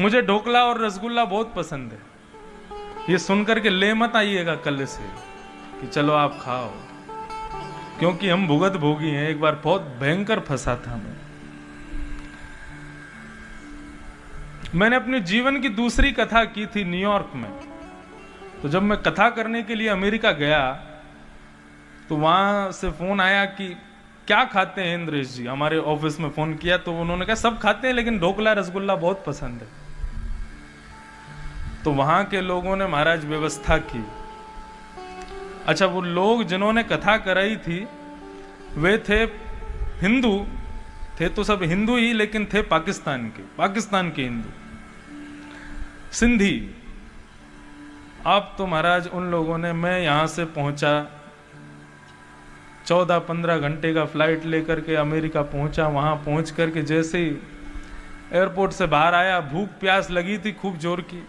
मुझे ढोकला और रसगुल्ला बहुत पसंद है। ये सुनकर के ले मत आइएगा कल से कि चलो आप खाओ, क्योंकि हम भुगत भोगी हैं। एक बार बहुत भयंकर फंसा था मैंने अपने जीवन की दूसरी कथा की थी न्यूयॉर्क में। तो जब मैं कथा करने के लिए अमेरिका गया तो वहां से फोन आया कि क्या खाते हैं इंद्रेश जी। हमारे ऑफिस में फोन किया तो उन्होंने कहा सब खाते हैं लेकिन ढोकला रसगुल्ला बहुत पसंद है। तो वहां के लोगों ने महाराज व्यवस्था की। अच्छा, वो लोग जिन्होंने कथा कराई थी वे थे हिंदू, थे तो सब हिंदू ही, लेकिन थे पाकिस्तान के हिंदू, सिंधी। अब तो महाराज उन लोगों ने, मैं यहां से पहुंचा 14-15 घंटे का फ्लाइट लेकर के अमेरिका पहुंचा। वहां पहुंच करके जैसे ही एयरपोर्ट से बाहर आया, भूख प्यास लगी थी खूब जोर की।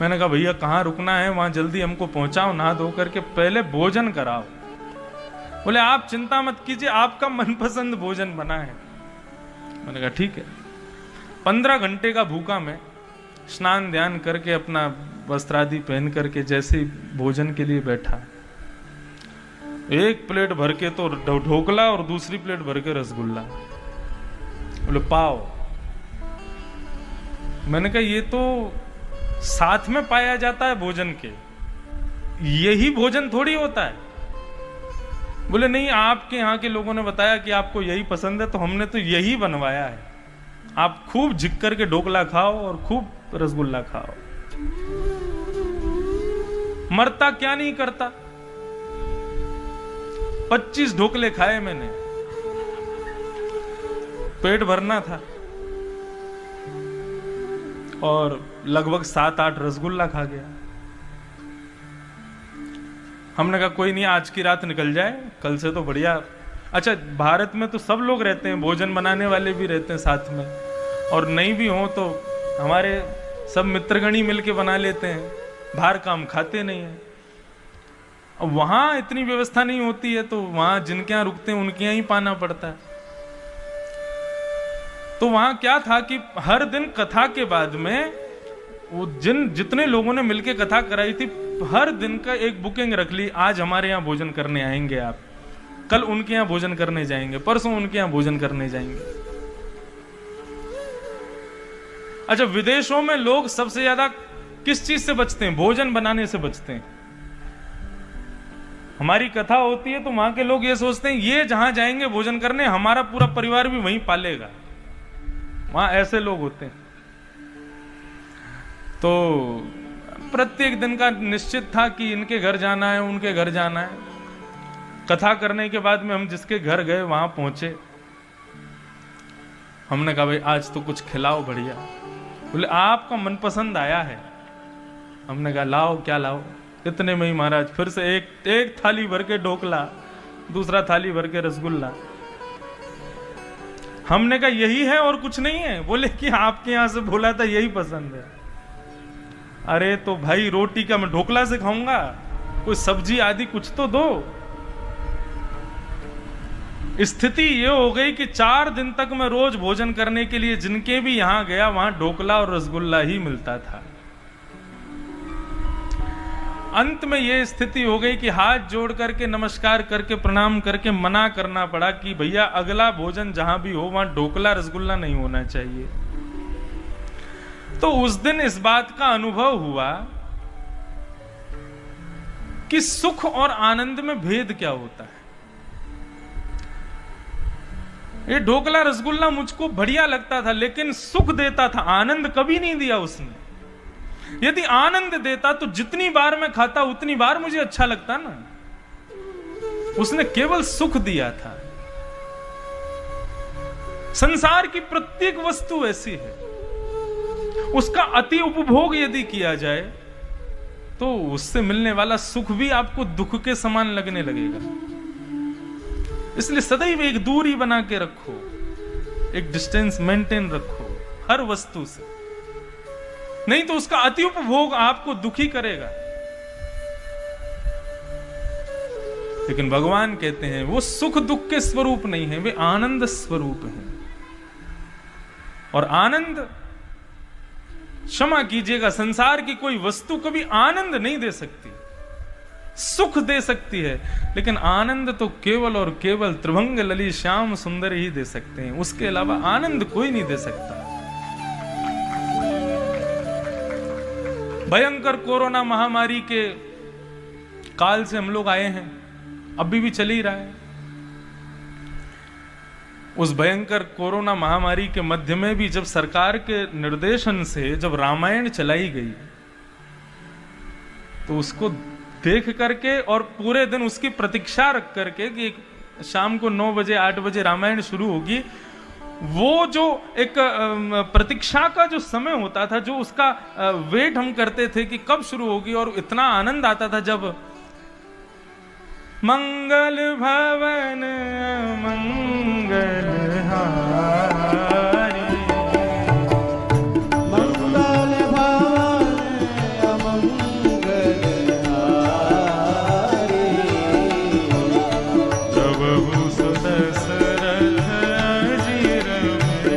मैंने कहा भैया कहाँ रुकना है, वहां जल्दी हमको पहुंचाओ, नहा धो करके पहले भोजन कराओ। बोले आप चिंता मत कीजिए, आपका मनपसंद भोजन बना है। मैंने कहा ठीक है। 15 घंटे का भूखा मैं, स्नान ध्यान करके अपना वस्त्रादि पहन करके जैसे ही भोजन के लिए बैठा, एक प्लेट भर के तो ढोकला और दूसरी प्लेट भर के रसगुल्ला। बोले पाओ। मैंने कहा ये तो साथ में पाया जाता है भोजन के, यही भोजन थोड़ी होता है। बोले नहीं, आपके यहाँ के लोगों ने बताया कि आपको यही पसंद है तो हमने तो यही बनवाया है। आप खूब झिक करके ढोकला खाओ और खूब रसगुल्ला खाओ। मरता क्या नहीं करता। 25 ढोकले खाए मैंने, पेट भरना था, और लगभग 7-8 रसगुल्ला खा गया। हमने कहा कोई नहीं, आज की रात निकल जाए, कल से तो बढ़िया। अच्छा, भारत में तो सब लोग रहते हैं, भोजन बनाने वाले भी रहते हैं साथ में, और नहीं भी हो तो हमारे सब मित्रगणी मिलके बना लेते हैं, बाहर का हम खाते नहीं है। अब वहां इतनी व्यवस्था नहीं होती है तो वहां जिनके यहां रुकते हैं उनके यहां ही पाना पड़ता है। तो वहां क्या था कि हर दिन कथा के बाद में वो जितने लोगों ने मिलके कथा कराई थी, हर दिन का एक बुकिंग रख ली, आज हमारे यहाँ भोजन करने आएंगे आप, कल उनके यहाँ भोजन करने जाएंगे, परसों उनके यहाँ भोजन करने जाएंगे। अच्छा, विदेशों में लोग सबसे ज्यादा किस चीज से बचते हैं? भोजन बनाने से बचते हैं। हमारी कथा होती है तो वहां के लोग ये सोचते हैं ये जहां जाएंगे भोजन करने हमारा पूरा परिवार भी वहीं पालेगा। वहां ऐसे लोग होते हैं। तो प्रत्येक दिन का निश्चित था कि इनके घर जाना है, उनके घर जाना है। कथा करने के बाद में हम जिसके घर गए वहां पहुंचे, हमने कहा भाई आज तो कुछ खिलाओ बढ़िया। बोले आपका मनपसंद आया है। हमने कहा लाओ, क्या लाओ। इतने में ही महाराज फिर से एक थाली भर के ढोकला, दूसरा थाली भर के रसगुल्ला। हमने कहा यही है और कुछ नहीं है। बोले कि आपके यहां से बोला था यही पसंद है। अरे तो भाई रोटी का मैं ढोकला से खाऊंगा, कोई सब्जी आदि कुछ तो दो। स्थिति ये हो गई कि 4 दिन तक मैं रोज भोजन करने के लिए जिनके भी यहां गया वहां ढोकला और रसगुल्ला ही मिलता था। अंत में यह स्थिति हो गई कि हाथ जोड़ करके नमस्कार करके प्रणाम करके मना करना पड़ा कि भैया अगला भोजन जहां भी हो वहां ढोकला रसगुल्ला नहीं होना चाहिए। तो उस दिन इस बात का अनुभव हुआ कि सुख और आनंद में भेद क्या होता है। ये ढोकला रसगुल्ला मुझको बढ़िया लगता था लेकिन सुख देता था, आनंद कभी नहीं दिया उसने। यदि आनंद देता तो जितनी बार मैं खाता उतनी बार मुझे अच्छा लगता ना। उसने केवल सुख दिया था। संसार की प्रत्येक वस्तु ऐसी है, उसका अति उपभोग यदि किया जाए तो उससे मिलने वाला सुख भी आपको दुख के समान लगने लगेगा। इसलिए सदैव एक दूरी बना के रखो, एक डिस्टेंस मेंटेन रखो हर वस्तु से, नहीं तो उसका अति उपभोग आपको दुखी करेगा। लेकिन भगवान कहते हैं वो सुख दुख के स्वरूप नहीं है, वे आनंद स्वरूप हैं। और आनंद क्षमा कीजिएगा, संसार की कोई वस्तु कभी आनंद नहीं दे सकती, सुख दे सकती है, लेकिन आनंद तो केवल और केवल त्रिभंग ललित श्याम सुंदर ही दे सकते हैं, उसके अलावा आनंद कोई नहीं दे सकता। भयंकर कोरोना महामारी के काल से हम लोग आए हैं, अभी भी चल ही रहा है। उस भयंकर कोरोना महामारी के मध्य में भी जब सरकार के निर्देशन से जब रामायण चलाई गई, तो उसको देख करके और पूरे दिन उसकी प्रतीक्षा रख करके कि शाम को 9 बजे 8 बजे रामायण शुरू होगी, वो जो एक प्रतीक्षा का जो समय होता था, जो उसका वेट हम करते थे कि कब शुरू होगी, और इतना आनंद आता था जब मंगल भवन मंगल हारी, मंगल भवन मंगल हारी, जब दशरथ अजीर में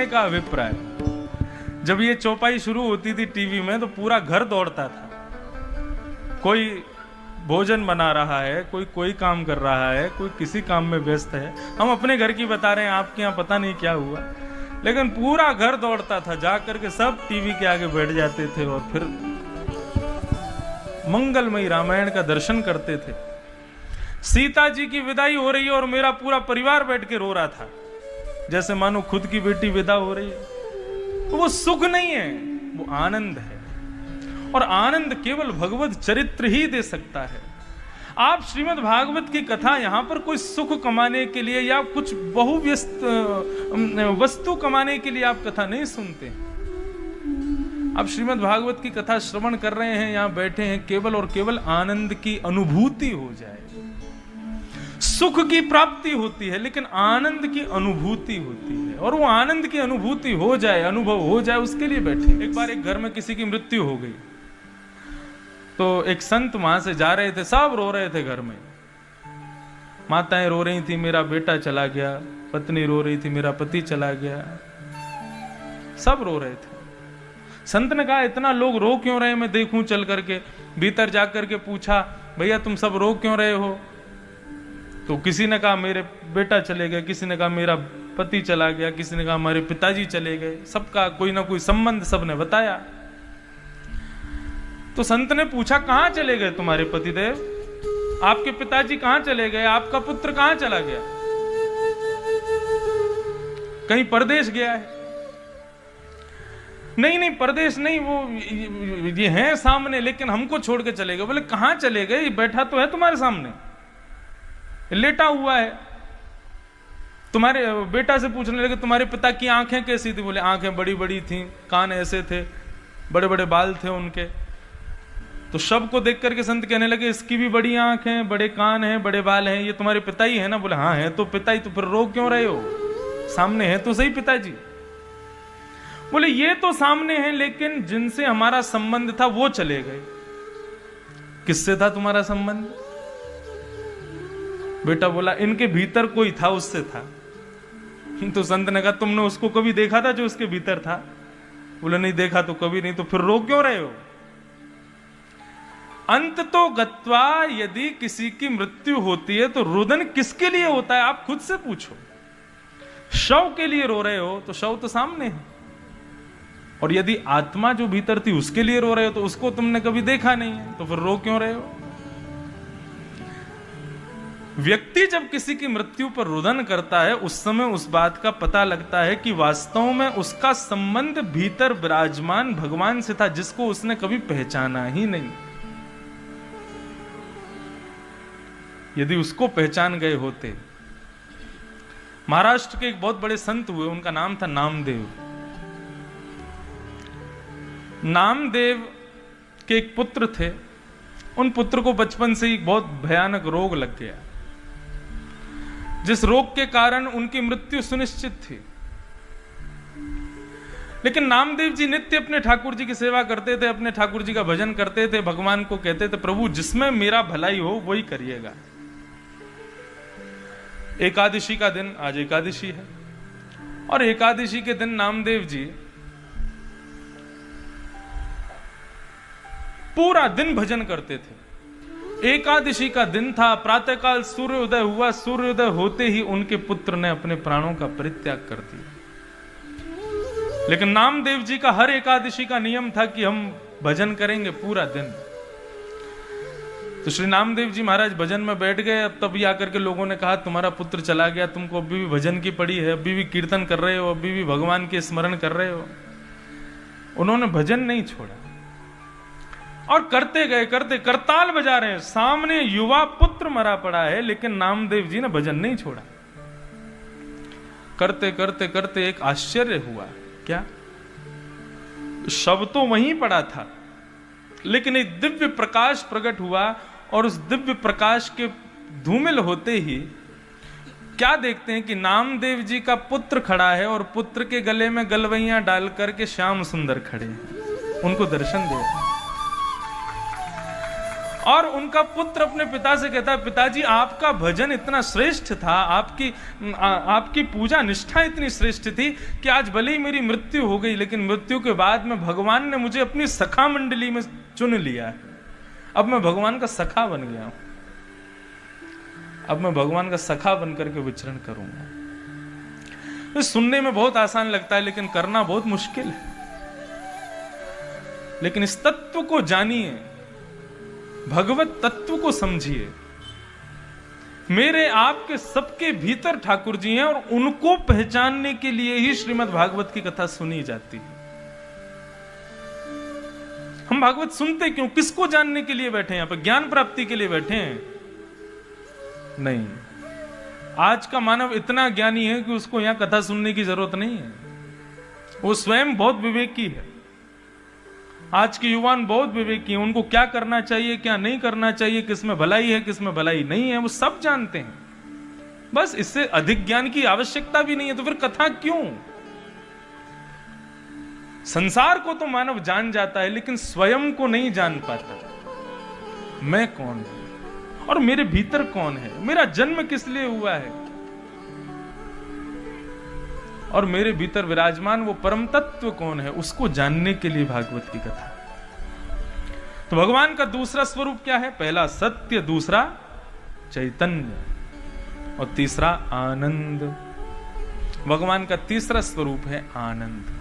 का अभिप्राय, जब ये चौपाई शुरू होती थी टीवी में तो पूरा घर दौड़ता था, कोई भोजन बना रहा है, कोई काम कर रहा है, कोई किसी काम में व्यस्त है। हम अपने घर की बता रहे हैं, आपके यहाँ पता नहीं क्या हुआ, लेकिन पूरा घर दौड़ता था, जा करके सब टीवी के आगे बैठ जाते थे और फिर मंगलमयी रामायण का दर्शन करते थे। सीता जी की विदाई हो रही है और मेरा पूरा परिवार बैठ के रो रहा था, जैसे मानो खुद की बेटी विदा हो रही है। तो वो सुख नहीं है, वो आनंद है, और आनंद केवल भगवत चरित्र ही दे सकता है। आप श्रीमद् भागवत की कथा यहां पर कोई सुख कमाने के लिए या कुछ बहुव्यस्त वस्तु कमाने के लिए आप कथा नहीं सुनते। आप श्रीमद् भागवत की कथा श्रवण कर रहे हैं, यहां बैठे हैं, केवल और केवल आनंद की अनुभूति हो जाए। सुख की प्राप्ति होती है, लेकिन आनंद की अनुभूति होती है, और वो आनंद की अनुभूति हो जाए, अनुभव हो जाए, उसके लिए बैठे। एक बार एक घर में किसी की मृत्यु हो गई, तो एक संत वहां से जा रहे थे, सब रो रहे थे घर में। माताएं रो रही थी, मेरा बेटा चला गया, पत्नी रो रही थी, मेरा पति चला गया, सब रो रहे थे। संत ने कहा, इतना लोग रो क्यों रहे, मैं देखूं चल करके। भीतर जाकर के पूछा, भैया तुम सब रो क्यों रहे हो? तो किसी ने कहा मेरे बेटा चले गए, किसी ने कहा मेरा पति चला गया, किसी ने कहा हमारे पिताजी चले गए। सबका कोई ना कोई संबंध सबने बताया। तो संत ने पूछा, कहां चले गए तुम्हारे पतिदेव? आपके पिताजी कहां चले गए? आपका पुत्र कहां चला गया? कहीं परदेश गया है? नहीं परदेश नहीं, वो ये हैं सामने, लेकिन हमको छोड़ के चले गए। बोले कहां चले गए? बैठा तो है तुम्हारे सामने, लेटा हुआ है। तुम्हारे बेटा से पूछने लगे, तुम्हारे पिता की आंखें कैसी थी? बोले आंखें बड़ी बड़ी थी, कान ऐसे थे, बड़े बड़े बाल थे उनके। तो शव को देख करके संत कहने लगे, इसकी भी बड़ी आंख है, बड़े कान हैं, बड़े बाल हैं, ये तुम्हारे पिता ही है ना? बोले हाँ है। तो पिता ही, तो फिर रो क्यों रहे हो? सामने है तो सही पिताजी। बोले ये तो सामने है, लेकिन जिनसे हमारा संबंध था वो चले गए। किससे था तुम्हारा संबंध? बेटा बोला इनके भीतर कोई था, उससे था। तो संत ने कहा, तुमने उसको कभी देखा था जो उसके भीतर था? बोले नहीं देखा तो कभी नहीं। तो फिर रो क्यों रहे हो? अंत तो गत्वा, यदि किसी की मृत्यु होती है तो रुदन किसके लिए होता है? आप खुद से पूछो। शव के लिए रो रहे हो तो शव तो सामने है। और यदि आत्मा जो भीतर थी उसके लिए रो रहे हो तो उसको तुमने कभी देखा नहीं है, तो फिर रो क्यों रहे हो? व्यक्ति जब किसी की मृत्यु पर रुदन करता है उस समय उस बात का पता लगता है कि वास्तव में उसका संबंध भीतर विराजमान भगवान से था, जिसको उसने कभी पहचाना ही नहीं। यदि उसको पहचान गए होते। महाराष्ट्र के एक बहुत बड़े संत हुए, उनका नाम था नामदेव। नामदेव के एक पुत्र थे। उन पुत्र को बचपन से ही बहुत भयानक रोग लग गया, जिस रोग के कारण उनकी मृत्यु सुनिश्चित थी। लेकिन नामदेव जी नित्य अपने ठाकुर जी की सेवा करते थे, अपने ठाकुर जी का भजन करते थे, भगवान को कहते थे प्रभु जिसमें मेरा भलाई हो वही करिएगा। एकादशी का दिन, आज एकादशी है, और एकादशी के दिन नामदेव जी पूरा दिन भजन करते थे। एकादशी का दिन था, प्रातःकाल सूर्योदय हुआ, सूर्योदय होते ही उनके पुत्र ने अपने प्राणों का परित्याग कर दिया। लेकिन नामदेव जी का हर एकादशी का नियम था कि हम भजन करेंगे पूरा दिन। तो श्री नामदेव जी महाराज भजन में बैठ गए। अब तभी आकर के लोगों ने कहा तुम्हारा पुत्र चला गया, तुमको अभी भी भजन की पड़ी है, अभी भी कीर्तन कर रहे हो, अभी भी भगवान के स्मरण कर रहे हो। उन्होंने भजन नहीं छोड़ा और करते गए, करते करताल बजा रहे हैं, सामने युवा पुत्र मरा पड़ा है, लेकिन नामदेव जी ने भजन नहीं छोड़ा। करते करते करते एक आश्चर्य हुआ। क्या? शव तो वहीं पड़ा था, लेकिन एक दिव्य प्रकाश प्रकट हुआ, और उस दिव्य प्रकाश के धूमिल होते ही क्या देखते हैं कि नामदेव जी का पुत्र खड़ा है, और पुत्र के गले में गलवैयां डाल करके श्याम सुंदर खड़े हैं, उनको दर्शन दे। और उनका पुत्र अपने पिता से कहता है पिताजी आपका भजन इतना श्रेष्ठ था, आपकी पूजा निष्ठा इतनी श्रेष्ठ थी कि आज भले ही मेरी मृत्यु हो गई, लेकिन मृत्यु के बाद में भगवान ने मुझे अपनी सखा मंडली में चुन लिया है। अब मैं भगवान का सखा बन गया हूं, अब मैं भगवान का सखा बन करके विचरण करूंगा। तो सुनने में बहुत आसान लगता है, लेकिन करना बहुत मुश्किल है। लेकिन इस तत्व को जानिए, भगवत तत्व को समझिए। मेरे आपके सबके भीतर ठाकुर जी हैं, और उनको पहचानने के लिए ही श्रीमद् भागवत की कथा सुनी जाती है। हम भागवत सुनते क्यों? किसको जानने के लिए बैठे हैं? यहां पर ज्ञान प्राप्ति के लिए बैठे हैं? नहीं। आज का मानव इतना ज्ञानी है कि उसको यहां कथा सुनने की जरूरत नहीं है। वो स्वयं बहुत विवेकी है। आज के युवान बहुत विवेकी हैं। उनको क्या करना चाहिए, क्या नहीं करना चाहिए, किसमें भलाई है, किसमें भलाई नहीं है, वो सब जानते हैं। बस इससे अधिक ज्ञान की आवश्यकता भी नहीं है, तो फिर कथा क्यों? संसार को तो मानव जान जाता है, लेकिन स्वयं को नहीं जान पाता। मैं कौन हूं और मेरे भीतर कौन है, मेरा जन्म किस लिए हुआ है, और मेरे भीतर विराजमान वो परम तत्व कौन है, उसको जानने के लिए भागवत की कथा। तो भगवान का दूसरा स्वरूप क्या है? पहला सत्य, दूसरा चैतन्य, और तीसरा आनंद। भगवान का तीसरा स्वरूप है आनंद।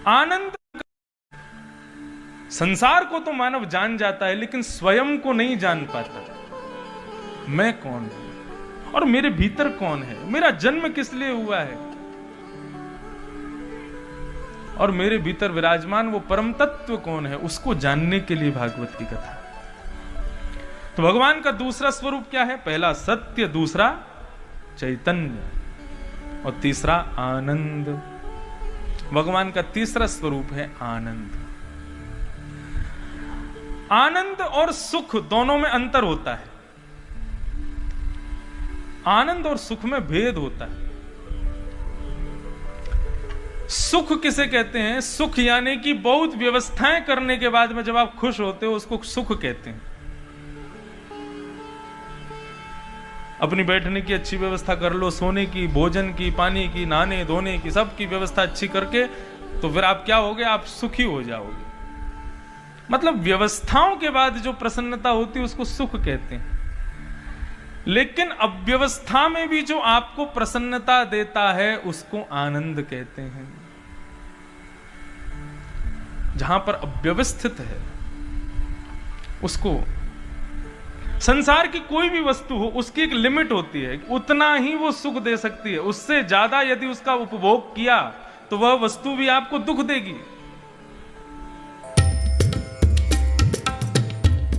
आनंद संसार को तो मानव जान जाता है, लेकिन स्वयं को नहीं जान पाता। मैं कौन हूं और मेरे भीतर कौन है, मेरा जन्म किस लिए हुआ है, और मेरे भीतर विराजमान वो परम तत्व कौन है, उसको जानने के लिए भागवत की कथा। तो भगवान का दूसरा स्वरूप क्या है? पहला सत्य, दूसरा चैतन्य, और तीसरा आनंद। भगवान का तीसरा स्वरूप है आनंद। आनंद और सुख दोनों में अंतर होता है। आनंद और सुख में भेद होता है। सुख किसे कहते हैं? सुख यानी कि बहुत व्यवस्थाएं करने के बाद में जब आप खुश होते हो, उसको सुख कहते हैं। अपनी बैठने की अच्छी व्यवस्था कर लो, सोने की, भोजन की, पानी की, नहाने धोने की, सबकी व्यवस्था अच्छी करके, तो फिर आप क्या होगे? आप सुखी हो जाओगे। मतलब व्यवस्थाओं के बाद जो प्रसन्नता होती है उसको सुख कहते हैं। लेकिन अव्यवस्था में भी जो आपको प्रसन्नता देता है उसको आनंद कहते हैं। जहां पर अव्यवस्थित है उसको, संसार की कोई भी वस्तु हो उसकी एक लिमिट होती है, उतना ही वो सुख दे सकती है, उससे ज्यादा यदि उसका उपभोग किया तो वह वस्तु भी आपको दुख देगी।